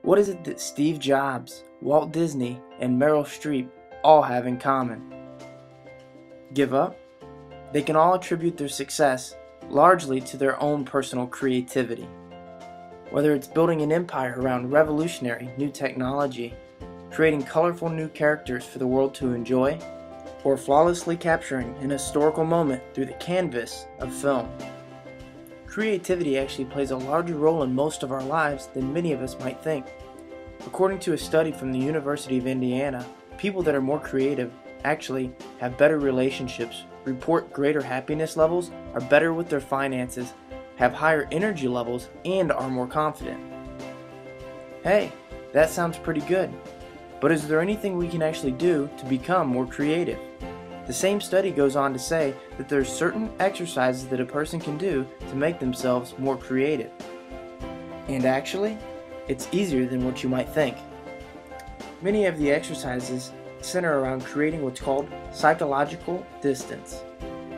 What is it that Steve Jobs, Walt Disney, and Meryl Streep all have in common? Give up? They can all attribute their success largely to their own personal creativity. Whether it's building an empire around revolutionary new technology, creating colorful new characters for the world to enjoy, or flawlessly capturing an historical moment through the canvas of film. Creativity actually plays a larger role in most of our lives than many of us might think. According to a study from the University of Indiana, people that are more creative actually have better relationships, report greater happiness levels, are better with their finances, have higher energy levels, and are more confident. Hey, that sounds pretty good. But is there anything we can actually do to become more creative? The same study goes on to say that there are certain exercises that a person can do to make themselves more creative. And actually, it's easier than what you might think. Many of the exercises center around creating what's called psychological distance.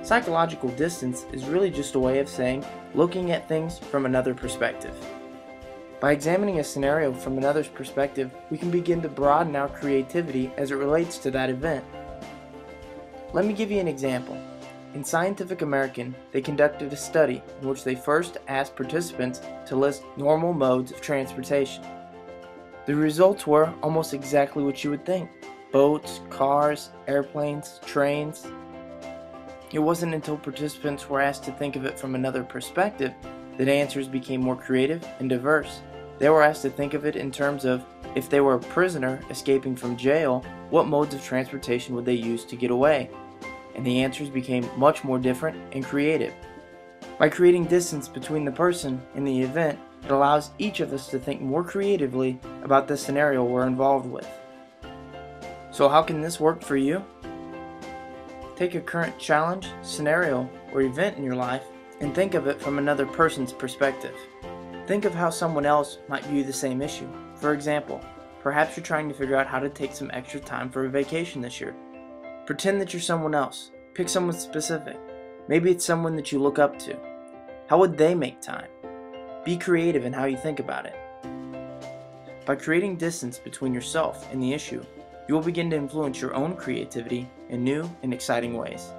Psychological distance is really just a way of saying looking at things from another perspective. By examining a scenario from another's perspective, we can begin to broaden our creativity as it relates to that event. Let me give you an example. In Scientific American, they conducted a study in which they first asked participants to list normal modes of transportation. The results were almost exactly what you would think: boats, cars, airplanes, trains. It wasn't until participants were asked to think of it from another perspective that answers became more creative and diverse. They were asked to think of it in terms of, if they were a prisoner escaping from jail, what modes of transportation would they use to get away? And the answers became much more different and creative. By creating distance between the person and the event, it allows each of us to think more creatively about the scenario we're involved with. So how can this work for you? Take a current challenge, scenario, or event in your life and think of it from another person's perspective. Think of how someone else might view the same issue. For example, perhaps you're trying to figure out how to take some extra time for a vacation this year. Pretend that you're someone else. Pick someone specific. Maybe it's someone that you look up to. How would they make time? Be creative in how you think about it. By creating distance between yourself and the issue, you will begin to influence your own creativity in new and exciting ways.